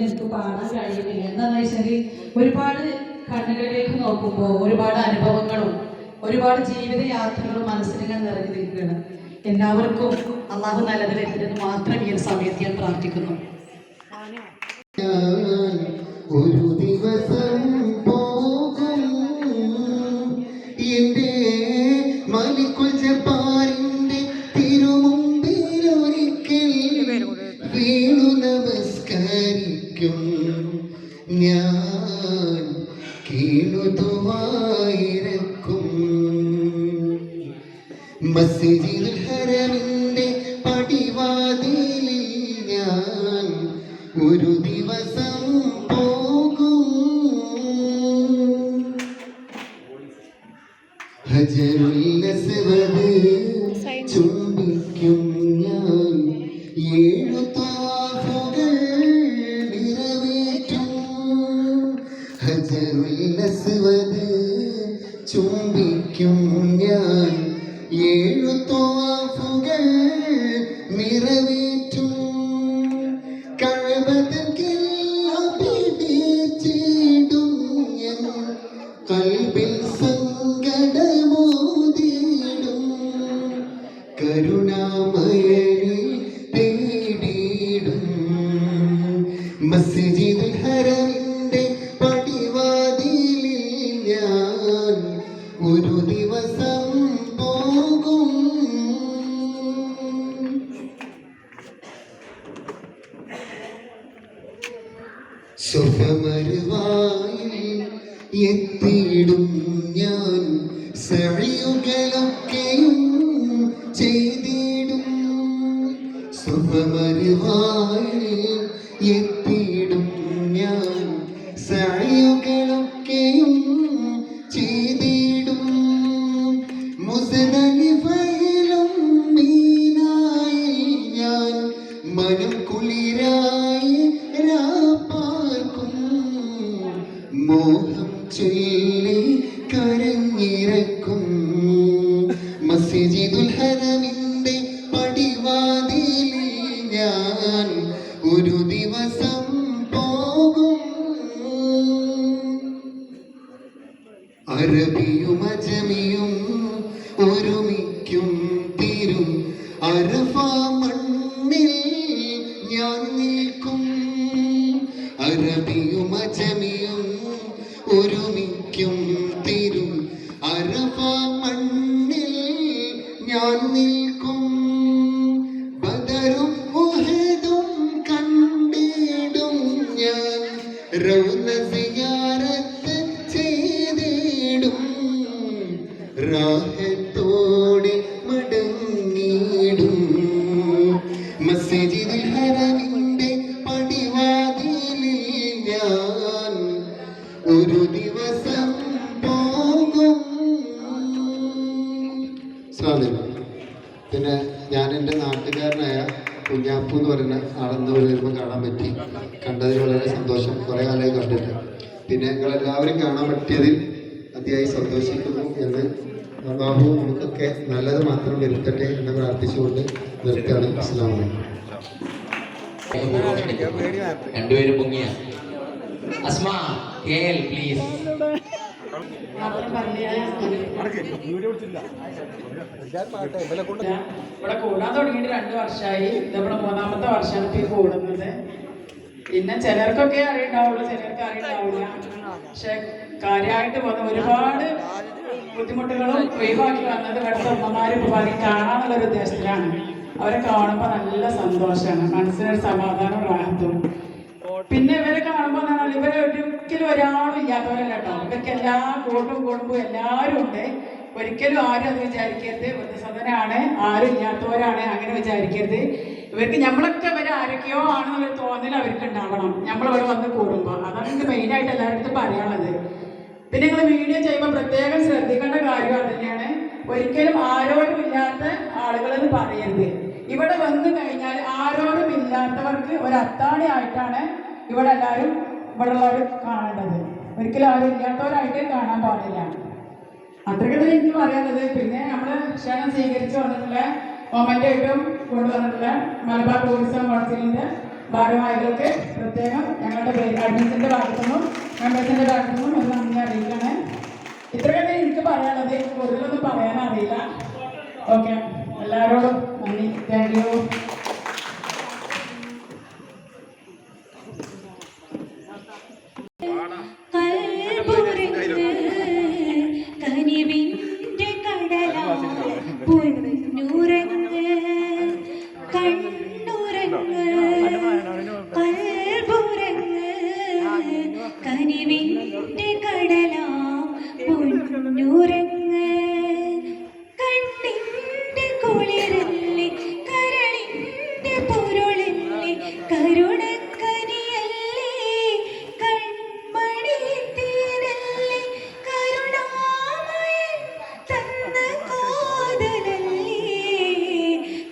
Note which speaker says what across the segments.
Speaker 1: എനിക്ക് പാടാൻ കഴിയുന്നില്ല. എന്താണെന്ന് വെച്ചാൽ ഒരുപാട് കണ്ണുകളിലേക്ക് നോക്കുമ്പോൾ ഒരുപാട് അനുഭവങ്ങളും ഒരുപാട് ജീവിത യാത്രകളും മനസ്സിലിങ്ങനെ നിറഞ്ഞു നിൽക്കുകയാണ്. എല്ലാവർക്കും അള്ളാഹു നല്ലത് വരുന്നത് മാത്രം ഈ ഒരു സമയത്ത് ഞാൻ പ്രാർത്ഥിക്കുന്നു.
Speaker 2: ഒരു ദിവസം പോകും എൻ്റെ മലിക്കുൽ ജബ്ബാറിന്റെ തിരുമുമ്പിൽ ഒരിക്കൽ വീണു നമസ്കരിക്കും ഞാൻ, കീഴു ദുആയിരക്കും. മസ്ജിദുൽ ഹറമിന്റെ പടിവാതിലിൽ ഞാൻ ഒരു ദിവസം പോകും. ഹജറുൽ അസ്വദ് ചുംബിക്കും ഞാൻ, 7 ത്വാഫുകൾ നിറവേറ്റും. ഹജറുൽ അസ്വദ് ചുംബിക്കും ഞാൻ, 7 ത്വാഫുകൾ നിറവേറ്റും. കഅബതൻ പിടിച്ചിടും ഞാൻ, കൽബിൽ സങ്കടമോതിടും. കരുണാമയനെ തേടിയിടും. മസ്ജിദുൽ ഹറമിന്റെ പടിവാതിലിൽ ഞാൻ ഒരു ദിവസം പോകും. സുഫമരുവായിൽ എത്തിയിടും ഞാൻ, സഅയുകളൊക്കെയും ചെയ്തിടും. സുഫമരുവായിൽ എത്തിയിടും ഞാൻ, സഅയുകളൊക്കെയും ചെയ്തിടും. മുസ്ദലിഫയിലും മീനായി ഞാൻ മനം കുളിരായി രാപ്പാർക്കും. മോഹം ചൊല്ലി കരഞ്ഞിരക്കും. മസ്ജിദുൽ ഹറമിന്റെ പടിവാതിലിൽ ഞാൻ ഒരു ദിവസം പോകും. അറബിയും അജമിയും ഒരുമിക്കും തിരും അറഫ മണ്ണിൽ ഞാൻ നിൽക്കും. അറബിയും അജമിയും ഒരുമിക്കും തിരും അറഫ മണ്ണിൽ ഞാൻ നിൽക്കും. ബദറും ഉഹദും കണ്ടിടും ഞാൻ, റൗള സിയാറത്ത് ചെയ്തിടും. റാഹത്തോടെ മടങ്ങിടും. മസ്ജിദുൽ ഹറമിന്റെ പടിവാതിലിൽ ഞാൻ ഒരു ദിവസം പോകും. പിന്നെ ഞാൻ എൻ്റെ നാട്ടുകാരനായ കുഞ്ഞാപ്പു എന്ന് പറയുന്ന ആളെന്ന് വരുമ്പോൾ കാണാൻ പറ്റി. കണ്ടതിൽ വളരെ സന്തോഷം. കുറേ കാലമായി കണ്ടിട്ട്. പിന്നെ നിങ്ങളെല്ലാവരും കാണാൻ പറ്റിയതിൽ അതിയായി സന്തോഷിക്കുന്നു എന്ന് അല്ലാഹു നമുക്കൊക്കെ നല്ലത് മാത്രം വരുത്തട്ടെ എന്ന് പ്രാർത്ഥിച്ചുകൊണ്ട് നിർത്തുകയാണ്. അസ്സലാമു അലൈക്കും.
Speaker 3: രണ്ടുപേരും പൊങ്ങിയ അസ്മ കേൽ പ്ലീസ്.
Speaker 4: ഇവിടെ കൂടാൻ തുടങ്ങിയിട്ട് 2 വർഷമായി. ഇതിവിടെ 3ാമത്തെ വർഷമാണ് ഇപ്പോൾ കൂടുന്നത്. പിന്നെ ചിലർക്കൊക്കെ അറിയുണ്ടാവുള്ളൂ, ചിലർക്ക് അറിയുണ്ടാവില്ല. പക്ഷെ കാര്യമായിട്ട് വന്ന ഒരുപാട് ബുദ്ധിമുട്ടുകളും ഒഴിവാക്കി വന്നത് ഇവിടുത്തെ ഉമ്മമാരും ഉപ്പമാരും കാണാന്നുള്ളൊരു ഉദ്ദേശത്തിലാണ്. അവരെ കാണുമ്പോൾ നല്ല സന്തോഷമാണ്, മനസ്സിനൊരു സമാധാനം റാഹത്തും. പിന്നെ ഇവരെ കാണുമ്പോൾ എന്താണ് ഇവരെ ഒരിക്കലും ഒരാളും ഇല്ലാത്തവരല്ല കേട്ടോ. ഇവർക്ക് എല്ലാ കൂട്ടും കുടുംബവും എല്ലാവരും ഉണ്ട്. ഒരിക്കലും ആരും അത് വിചാരിക്കരുത് വൃദ്ധസദനാണ്, ആരും ഇല്ലാത്തവരാണ്, അങ്ങനെ വിചാരിക്കരുത്. ഇവർക്ക് നമ്മളൊക്കെ ഇവരെ ആരൊക്കെയോ ആണെന്നുള്ളൊരു തോന്നൽ അവർക്ക് ഉണ്ടാവണം നമ്മളിവിടെ വന്ന് കൂടുമ്പോൾ. അതാണ് എനിക്ക് മെയിനായിട്ട് എല്ലാവരുടെ അടുത്തും പറയാനുള്ളത്. പിന്നെ നിങ്ങൾ വീഡിയോ ചെയ്യുമ്പോൾ പ്രത്യേകം ശ്രദ്ധിക്കേണ്ട കാര്യം അത് തന്നെയാണ്, ഒരിക്കലും ആരോടും ഇല്ലാത്ത ആളുകളെന്ന് പറയരുത്. ഇവിടെ വന്നു കഴിഞ്ഞാൽ ആരോടും ഇല്ലാത്തവർക്ക് ഒരു അത്താണി ആയിട്ടാണ് ഇവിടെ എല്ലാവരും ഇവിടെ ഉള്ളവർ കാണേണ്ടത്. ഒരിക്കലും ആരും ഇല്ലാത്തവരായിട്ട് കാണാൻ പാടില്ല. അത്രയ്ക്ക് എനിക്ക് പറയാനുള്ളത്. പിന്നെ നമ്മൾ ക്ഷണം സ്വീകരിച്ച് വന്നിട്ടുള്ള മൊമെൻ്റായിട്ടും കൊണ്ടുവന്നിട്ടുള്ള മലബാർ ടൂറിസം കൗൺസിലിൻ്റെ ഭാരവാഹികൾക്ക് പ്രത്യേകം ഞങ്ങളുടെ അഡ്മിഷൻ്റെ ഭാഗത്തുനിന്നും മെമ്പേഴ്സിൻ്റെ ഭാഗത്തുനിന്നും ഒരു നന്ദി അറിയിക്കുകയാണ്. ഇത്രയൊക്കെ എനിക്ക് പറയാനുള്ളത്, കൂടുതലൊന്നും പറയാനറിയില്ല. ഓക്കെ, എല്ലാവരോടും നന്ദി. Thank you.
Speaker 5: കനിവിന്റെ കടലാ പൊന്നുരങ്ങ് കണ്ണുരങ്ങ് കൽബുരങ്ങ് കനിവിന്റെ കടലാ പൊന്നുരങ്ങ് കണ്ണിന്റെ കുളിരല്ലേ കരളിന്റെ പൊരുളല്ലേ കരുണക്കനിയല്ലേ കൺമണി തീരല്ലേ കരുണാമയൻ തന്ന കാതലല്ലേ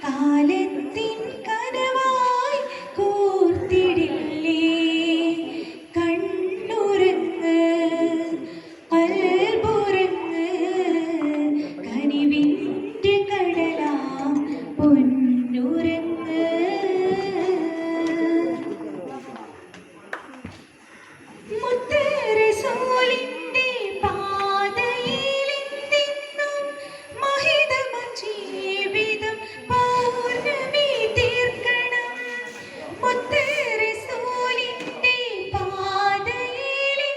Speaker 5: കാലത്തിൻ കനവായി കൂർത്തിടില്ലേ കണ്ണുരങ്ങ് കൽബുരങ്ങ് കനിവിന്റെ കടലാം പൊന്നുരങ്ങ് മുത്തറസൂലിന്റെ പാതയിലെന്നും മഹിതമ ജീവിതം പൗർണമി തീർക്കണം. മുത്തറസൂലിന്റെ പാതയിലെന്നും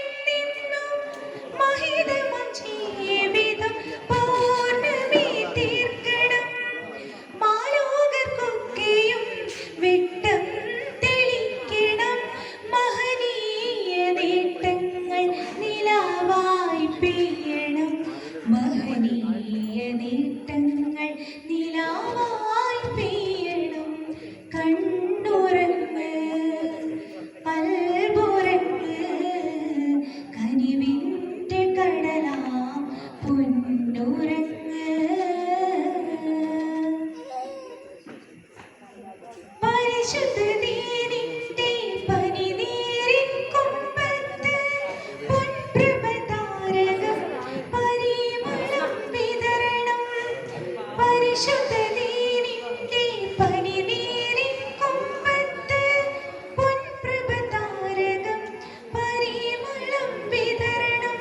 Speaker 5: മഹിതമ ജീവിതം പൗർണമി തീർക്കണം. മാലോകർക്കൊക്കെയും വെട്ടം തെളിക്കണം. മഹനീയ നേട്ടങ്ങൾ നിലാവായി പെയ്യണം. മഹനീയ നേട്ടങ്ങൾ നിലാവായി പെയ്യണം. കണ്ണുരങ്ങ് കൽബുരങ്ങ് കനിവിന്റെ കടലാം പൊന്നുരങ്ങ് പരിശുദ്ധ ദീനിന്റെ പനിനീരിൻ കൊമ്പത്ത് പൊൻപ്രഭ താരകം പരിമളം വിതരണം. പരിശുദ്ധ ദീനിന്റെ പനിനീരിൻ കൊമ്പത്ത് പൊൻപ്രഭ താരകം പരിമളം വിതരണം.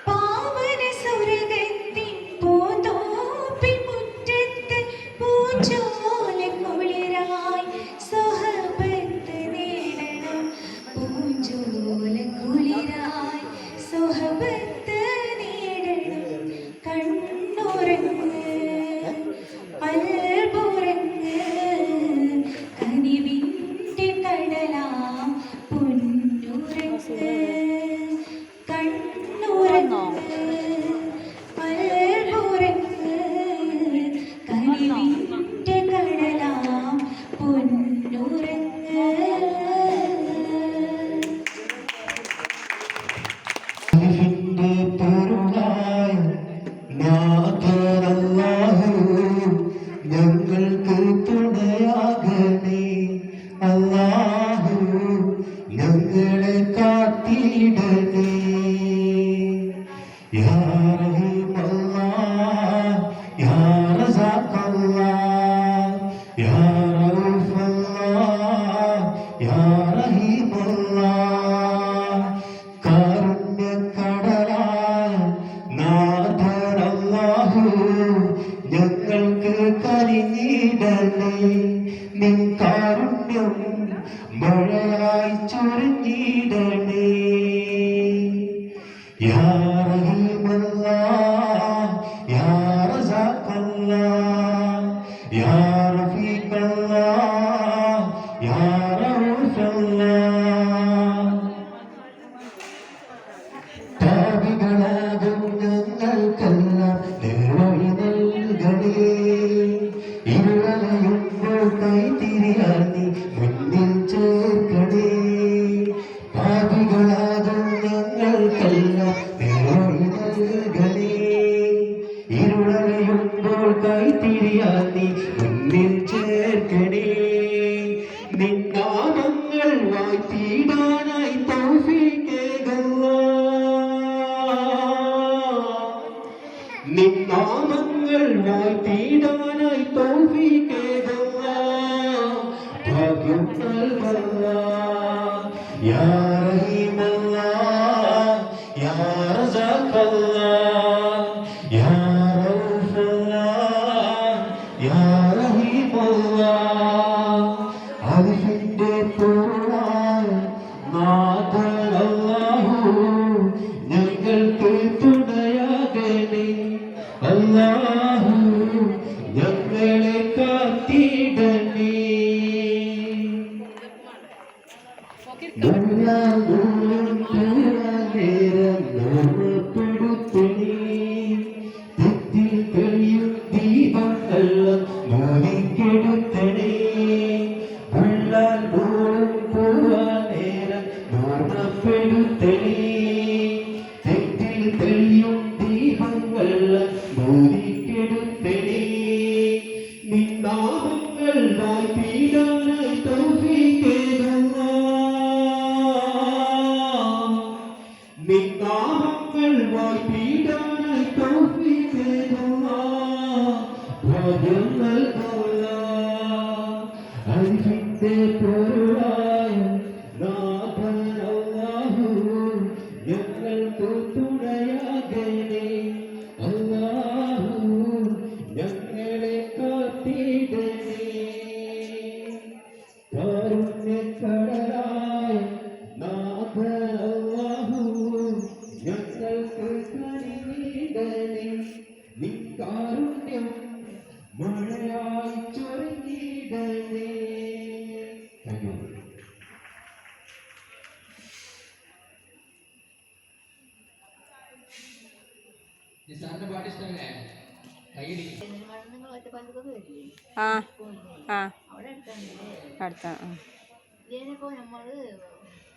Speaker 5: പാവന സുരഗത്തിൻ പൂന്തോപ്പിൻ മുറ്റത്ത് പൂഞ്ചോല കുളിരായി സുഹബത്ത് നേടണം. പൂഞ്ചോല കുളിരായി സുഹബത്ത് നേടണം. കണ്ണുരങ്ങ് കൽബുരങ്ങ് കനിവിന്റെ കടലാം പൊന്നുരങ്ങ് കണ്ണുരങ്ങ് കൽബുരങ്ങ് കനിവിന്റെ കടലാം പൊന്നുരങ്ങ്.
Speaker 6: അറിവിന്റെ പൊരുളായ നാഥനല്ലാഹു ഞങ്ങൾക്ക് തുണയാകണേ. അല്ലാഹു ഞങ്ങളെ കാത്തിടണേ. യാ റഹീമല്ലാഹ് യാ റസാഖല്ലാഹ് യാ റഊഫല്ലാഹ് യാ റഹീമല്ലാഹ് കാരുണ്യക്കടലായ നാഥനല്ലാഹു ഞങ്ങൾക്ക് കനിഞ്ഞിടണേ. നിൻ കാരുണ്യം മഴയായി ചൊരിഞ്ഞിടണേ. യാ റഹീമല്ലാഹ് യാ റസാഖല്ലാഹ് യാ റഫീഖല്ലാഹ് യാ റഊഫല്ലാഹ് പാപികളാകും ഞങ്ങൾക്കെല്ലാം നേർവഴി നൽകണേ. ഇരുളയുമ്പോൾ കൈത്തിരിയാൽ നീ മുന്നിൽ ചേർക്കണേ. പാപികളാകും ഞങ്ങൾക്കെല്ലാം നേർവഴി നൽകണേ. ഇരുളയുമ്പോൾ കൈത്തിരിയാൽ നീ മുന്നിൽ ചേർക്കണേ. നിന്നാമങ്ങൾ വാഴ്ത്തിയിടാനായി നിന്നാമങ്ങൾ വാഴ്ത്തിയിടാനായി തൗഫീഖേകുക. ഭാഗ്യം നൽകുക. യാ റഹീമല്ലാഹ്, യാ റസാഖല്ലാഹ്, യാ റഊഫല്ലാഹ്, യാ റഹീമല്ലാഹ്. അൽഹിന്റെ പൊരുളായ നാഥനല്ലാഹു ഞങ്ങൾക്ക് തുണയാകണേ. അല്ലാഹു ഞങ്ങളെ കാത്തിടണേ. നേരം നോർമ്മപ്പെടുത്തണേ. തെറ്റിൽ കഴിയും ദീപങ്ങൾ മോദിക്കെടുത്തണേ. ഉള്ളാൽ പോലും പോവാൻ നേരം നോർമ്മപ്പെടുത്തണേ. തെറ്റിൽ തെളിയും ദീപങ്ങൾ മോദിക്കെടുത്തണേ. നിന്നാമങ്ങൾ വാഴ്ത്തിയിടാനായി തൗഫീഖേകുക. നിന്നാമങ്ങൾ വാഴ്ത്തിയിടാനായി തൗഫീഖേകുക. ഭാഗ്യം നൽകുക. അൽഹിന്റെ പൊരുളായ നാഥനല്ലാഹു ഞങ്ങൾക്ക് തുണയാകണേ. അല്ലാഹു ഞങ്ങളെ കാത്തിടണേ. കാരുണ്യക്കടലായ നാഥനല്ലാഹു ഞങ്ങൾക്ക് കനിഞ്ഞിടണേ. നിൻ കാരുണ്യം മഴയായി ചൊരിഞ്ഞിടണേ. Thank you.
Speaker 3: നിസാറിന്റെ പാട്ട് ഇഷ്ടമല്ലേ? കൈയടി.
Speaker 7: ആ ആ അടുത്ത
Speaker 8: ഇതിനിപ്പോൾ നമ്മൾ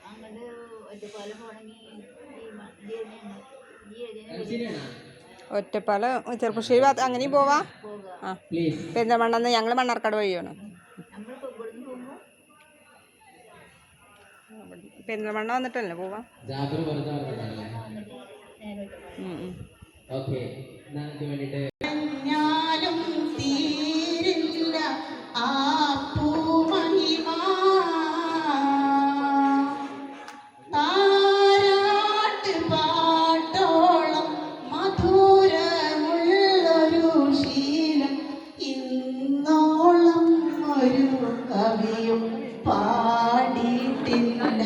Speaker 8: അങ്ങോട്ട് ഒറ്റപ്പാലം പോകണമെങ്കിൽ
Speaker 7: ഒറ്റപ്പാലം ചെറുപ്പശ്ശേരി ഭാഗത്ത് അങ്ങനെയും പോവാ. ആ
Speaker 3: പ്ലീസ്.
Speaker 7: പെരിന്തൽമണ്ണ ഞങ്ങൾ മണ്ണാർക്കാട് വഴിയാണ്.
Speaker 8: നമ്മളിപ്പോൾ ഇവിടുന്ന് പോകുമ്പോൾ
Speaker 7: പെരിന്തൽമണ്ണ വന്നിട്ടല്ലേ പോവാ.
Speaker 3: ജാബിർ വെറുതെ പറഞ്ഞതല്ലേ?
Speaker 8: നേരെ
Speaker 3: ഓക്കെ. ഞങ്ങൾക്ക് വേണ്ടിയിട്ട്
Speaker 1: ഞാനും തീരില്ല ആ പൂമഹിമ. താരാട്ട് പാട്ടോളം മധുരമുള്ളൊരു ശീലം ഇന്നോളം ഒരു കവിയും പാടിയിട്ടില്ല.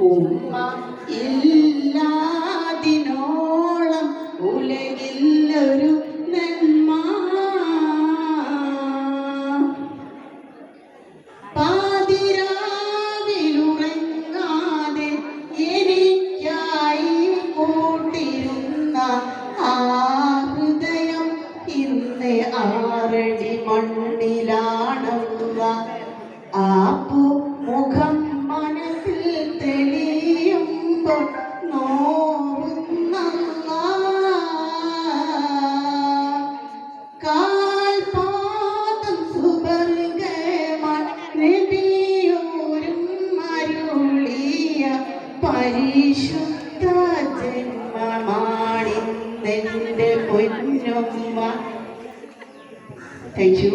Speaker 1: ഉമ്മ ഇല്ലാതിനോളം ഉലകില്ലൊരു നന്മ. പാതിരാവിലുറങ്ങാതെ എനിക്കായി കൂട്ടിരുന്ന ആ ഹൃദയം ഇന്ന് 6 അടി മണ്ണിലാണുള്ള. ആ മുഖം മനസ്സിൽ തെളിയുമ്പോൾ നോവുന്നല്ല. കാൽപാദം സുബർഗമായി നബിയോരും അരുളിയ പരിശുദ്ധ ജന്മമാണിന്നെൻ്റെ പൊന്നുമ്മ. Thank you.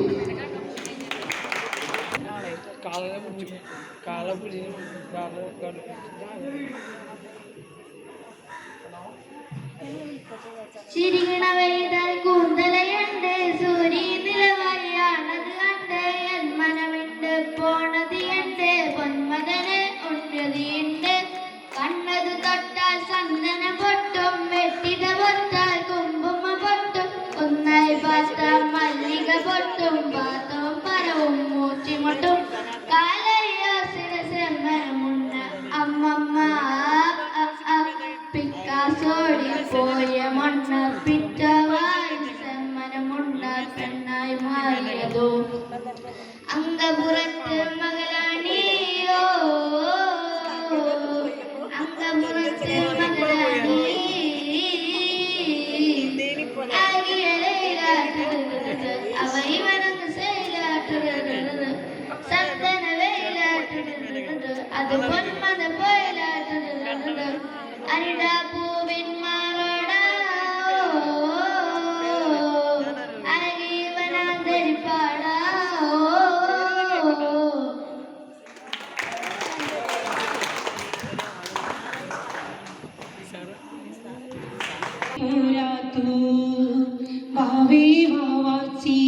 Speaker 8: ചിരികണ വൈതാൽ കൂന്തലയുണ്ട് സൂര്യ നിലവഴിയാണത് കണ്ട് എൻ മനമുണ്ട് പോണതിയുണ്ട് പൊന്മകന് ഉന്നതിയുണ്ട്. കണ്ണതു തൊട്ടാൽ ചന്ദന പൊട്ടും വെട്ടിത പൊട്ടാൽ കുങ്കുമ പൊട്ടും. ഒന്നായി പാത്താൽ മല്ലിക പൊട്ടും പാത്തവും പരവും മൂച്ചിമൊട്ടും. കാലറിയോ സിരസെമ്മരമുണ്ട് അമ്മമ്മ പിക്കാസ
Speaker 5: പോരാത്തു വാവേ വാവാച്ചി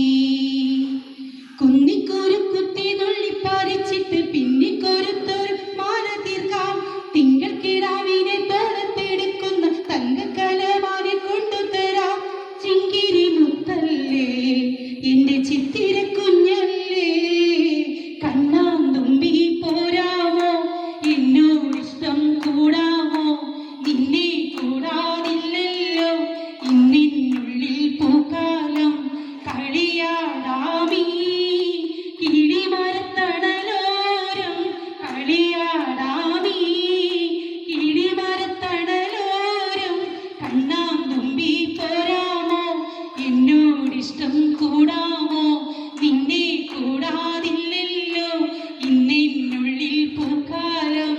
Speaker 5: കുന്നിക്കൊരുക്കുത്തി നുള്ളിപ്പറിച്ചിട്ട് പിന്നിക്കൊരുത്തൊരു മാല തീർക്കാം തിങ്കൾ കിടാവിനെ തോളത്തെടുക്കുന്ന തങ്കക്കലമാനെ കൊണ്ടുതരാം ചിങ്കിരി മുത്തല്ലേ എന്റെ ചിത്തിര കുഞ്ഞല്ലേ കണ്ണാന്തുമ്പി പോരാമോ എന്നോടിഷ്ടം കൂടാമോ നിന്നെ കൂടാതില്ലല്ലോ ഇന്നിനുള്ളിൽ പൂക്കാലം കളിയാടാമീ കിളിമരത്തണലോരം കളിയാടാമീ കിളിമരത്തണലോരം കണ്ണാന്തുമ്പി പോരാമോ എന്നോടിഷ്ടം കൂടാമോ നിന്നെ കൂടാതില്ലല്ലോ ഇന്നിനുള്ളിൽ പൂക്കാലം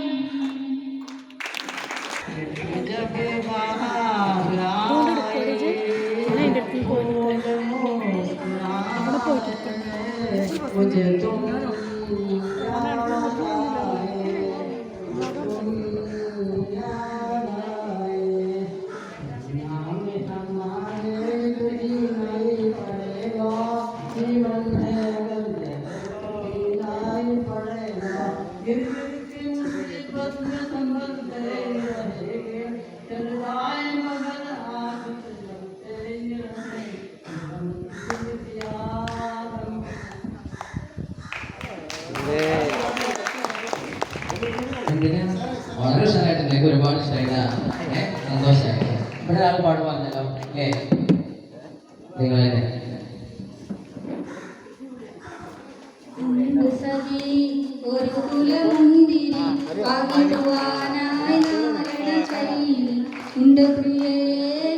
Speaker 3: വളരെ ഇഷ്ടമായിട്ട് എനിക്ക് ഒരുപാട് ഇഷ്ടമായിട്ടാ. സന്തോഷമായി. ഇവിടെ ഒരാൾ പാട്ട് പറഞ്ഞല്ലോ അല്ലേ? നിങ്ങൾ തന്നെ
Speaker 8: ഒരു കുലമുന്തിരി പകിടുവാനായി നിന്റെ പ്രിയേ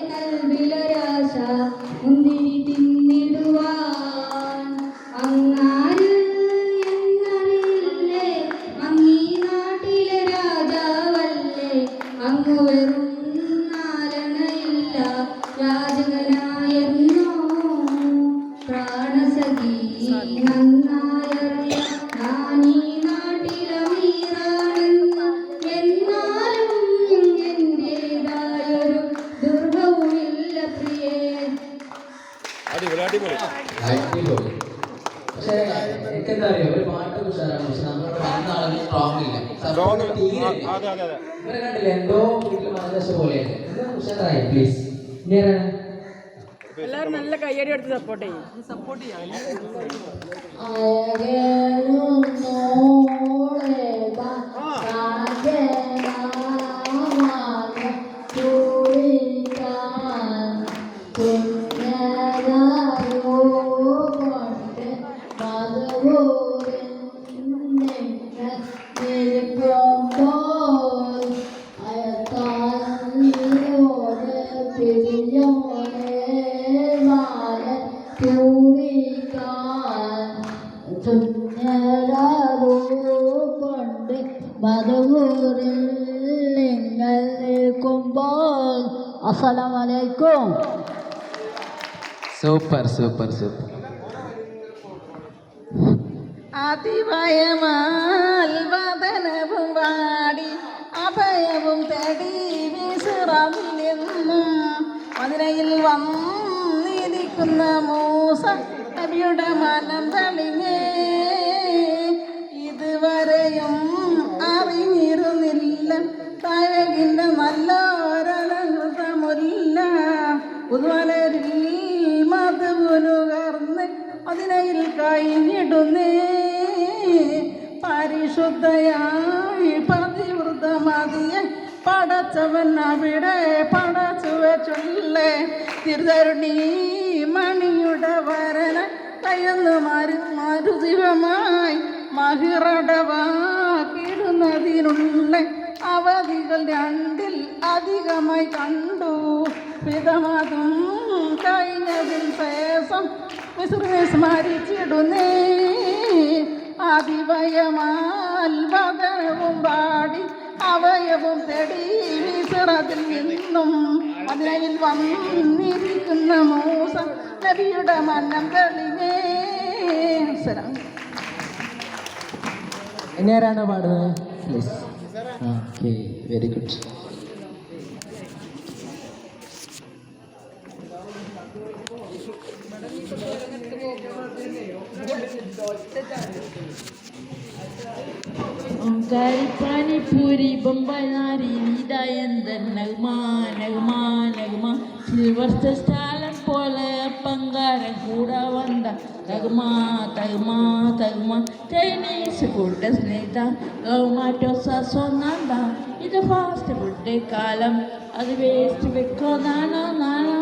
Speaker 8: കൽവിലൊരാശ മുന്തിരി തിന്നിടുവാൻ അങ്ങാര് എന്നറിയില്ലേ അങ്ങീ നാട്ടിലെ രാജാവല്ലേ അങ്ങ് വെറും നാരണയില്ല രാജകനായെന്നോ പ്രാണസഖി നന്നായറിയാം ഞാനീ നാട്ടിലമീറാണെന്ന് എന്നാലും എന്റേതായൊരു ദുർഗവുമില്ല പ്രിയേ.
Speaker 3: അടിപൊളി. പക്ഷേ എനിക്കെന്താ അറിയോ, ഒരു പാട്ട് ഉഷാറാണ്. പക്ഷെ നമ്മുടെ വന്ന ആളുകൾ സ്ട്രോങ് ഇല്ല. തീരെ ഇവരെ കണ്ടില്ല, എന്തോ വീട്ടിൽ മനസ്സ് പോലെയാണ്. എന്താ ഉഷാറായി പ്ലീസ്. ഇനി ആരാണ്?
Speaker 4: എല്ലാവരും നല്ല കയ്യടി എടുത്ത് സപ്പോർട്ട് ചെയ്യും.
Speaker 8: കൊണ്ട് മധുവൂരിൽ നിങ്ങൾ നിൽക്കുമ്പോൾ അസ്സലാമലൈക്കും.
Speaker 3: Super super super.
Speaker 4: അതിഭയമാൽ വദനവും വാടി അഭയവും തേടി വിശ്രമിൽ നിന്നും മദീനയിൽ വന്നിരിക്കുന്ന മൂസ നബിയുടെ മനം തെളിഞ്ഞേ ഇതുവരെയും അറിഞ്ഞിരുന്നില്ല തഴകിൻ്റെ നല്ലൊരലങ്കൃതമുല്ല പുതുവലരിൽ മധുനുകർന്ന് മദീനയിൽ കഴിഞ്ഞിടുന്നേ പരിശുദ്ധയായി പതിവൃതമതിയെ പടച്ചവൻ അവിടെ പടച്ചു വെച്ചുള്ളേ തിരുതരുണി മണിയുടെ വരന കയ്യൊന്ന് മരുദിവമായി മഹിറടവാക്കിടുന്നതിനുള്ള അവധികൾ രണ്ടിൽ അധികമായി കണ്ടു പിതമതും കഴിഞ്ഞതിന് ശേഷം വിസ്മരിച്ചിടുന്നേ അതിഭയമാൽ വദനവും പാടി അവയവും തേടി വിസ്രത്തിൽ നിന്നും അതിനയിൽ വന്നിരിക്കുന്ന മൂസ നബിയുടെ മനം തെളിഞ്ഞേ.
Speaker 3: ഇനി ആരാണ് പാടുന്നത്? പ്ലീസ്. Okay, very good.
Speaker 8: ബൊമ്പനാരി നീതായന്തൻ നഗ്മാ നഗ്മാ നഗ്മാ സിൽവർ സ്റ്റാലൻ പോലെ പങ്കാരം കൂടെ വന്ന തഗ്മാ തഗ്മാ തഗ്മാ ചൈനീസ് ഫുഡ് സ്നേഹിത ടൊമാറ്റോ സോസ് ഒന്നാണ്ട ഇത് ഫാസ്റ്റ് ഫുഡ് കാലം അത് വേസ്റ്റ് വെക്കോ നാണോ നാണോ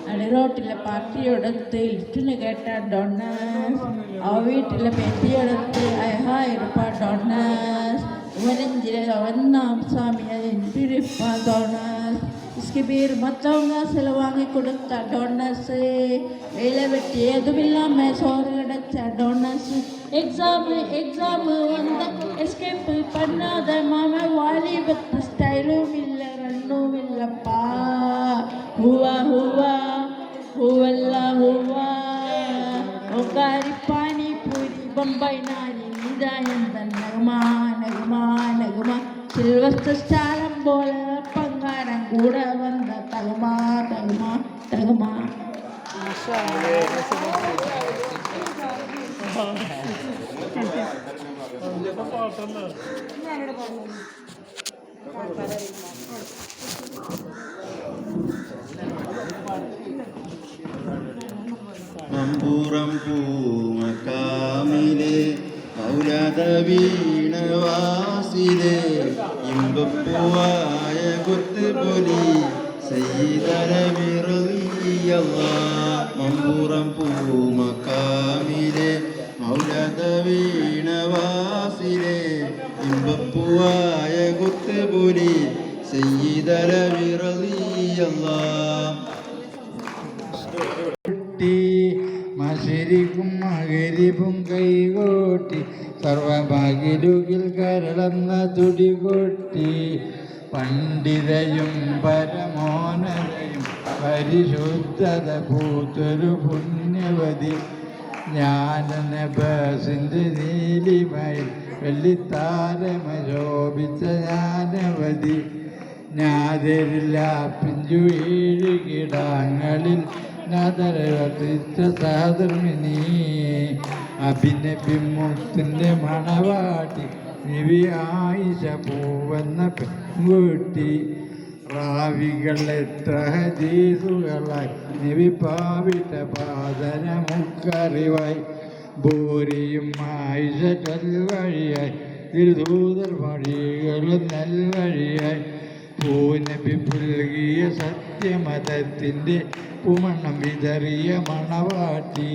Speaker 8: അടി റോട്ടിലെ പാർട്ടിയോടത്ത് ലിസ്റ്റിന് കേട്ട ഡോണേഴ്സ് ആ വീട്ടിലെ പെട്ടിയോടത്ത് 1000 രൂപ ഡോണേഴ്സ് ഇവനെഞ്ചിലെ ഒന്നാം സ്വാമി അതിരിപ്പ ഡോണേഴ്സ് इसके പേര് മൊത്തം കാസിൽ വാങ്ങിക്കൊടുത്ത ഡോണേഴ്സ് വേല വെട്ടിയതുമില്ലാമ ചോറ് കിടച്ച ഡോണേഴ്സ് എക്സാം വന്ന എസ്കേപ്പ് പണ്ണാത മാമ വാലിബത്ത് സ്റ്റൈലുമില്ല റണ്ണുമില്ലപ്പാ ഹുവ ഹുവ ഹുവല്ല ഹുവ ഒക്കാരി പാനിപൂരി ബൊമ്പൈ നാരി നീതായന്തൻ നഗ്മാ നഗ്മാ നഗ്മാ സിൽവർ സ്റ്റാലം പോലെ പങ്കാരം കൂടെ വന്ന തഗ്മാ തഗ്മാ തഗ്മാ
Speaker 9: മമ്പൂറം പൂമക്കാമിലെ ഔലാദ വീണവാസിലെ ഇമ്പപ്പൂവായ കൊത്തുപൊലി മമ്പൂറം പൂമക്കാമിലെ ഔലാദ വീണവാസിലെ ഇമ്പപ്പൂവായ കൊത്തുപൊലി സയ്യിദല വിറളിയല്ലാ
Speaker 6: മശരിക്കും മകരിപ്പും കൈകോട്ടി സർവഭാഗ്യരുകിൽ കരളന്ന തുടികൊട്ടി പണ്ഡിതയും പരമോനതയും പരിശുദ്ധത പൂത്തൊരു പുണ്യവതി ജ്ഞാനനഭസിൻ്റെ നീലിമയിൽ വെള്ളിത്താരമ ശോഭിച്ച ജ്ഞാനവതി ഞാതരില്ല പിഞ്ചു 7 കിടാങ്ങളിൽ നാദരവർത്തിച്ച സഹധർമ്മിണി അഭിനബിമുത്തിൻ്റെ മണവാട്ടി നിവി ആയിഷ പൂവെന്ന പെൺകുട്ടി റാവികൾ എത്ര ഹദീസുകളായി നിവി പാവിട്ട പാദനമുക്കറിവായി ബോരിയും ആയിഷ വഴിയായി തിരുദൂതർ വഴികളും നെൽവഴിയായി പൂനബി പുൽകിയ സത്യമതത്തിൻ്റെ പൂമണ്ണം വിതറിയ മണവാട്ടി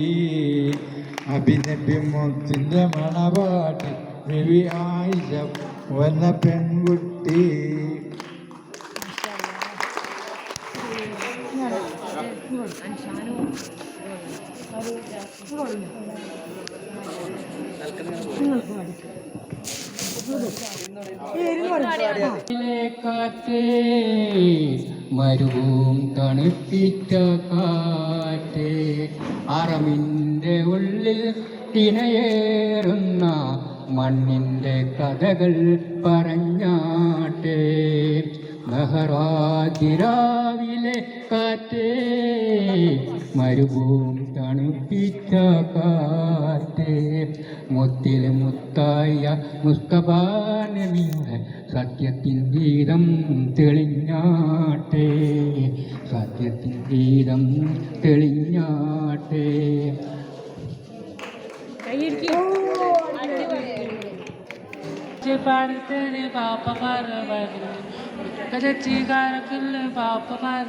Speaker 6: അഭിനബിമുത്തിൻ്റെ മണവാട്ടി രവി ആയിഷ വന്ന പെൺകുട്ടി
Speaker 3: കാറ്റേ മരുവും തണുപ്പിച്ച കാറ്റേ അറമിൻ്റെ ഉള്ളിൽ തിനയേറുന്ന മണ്ണിൻ്റെ കഥകൾ പറഞ്ഞാട്ടെ മെഹറാതിരാവിലെ കാറ്റേ മരുവും തണുപ്പിച്ച കാറ്റേ മുത്തിൽ മുത്തായ മുസ്തഫാനബിയുടെ സത്യത്തിൻ ഗീതം തെളിഞ്ഞാട്ടെ സത്യത്തിൻ ഗീതം തെളിഞ്ഞാട്ടെ
Speaker 10: പാടത്തിന് പാപ്പമാർ പറഞ്ഞു കരച്ചിക്കാരക്കുള്ള പാപ്പമാർ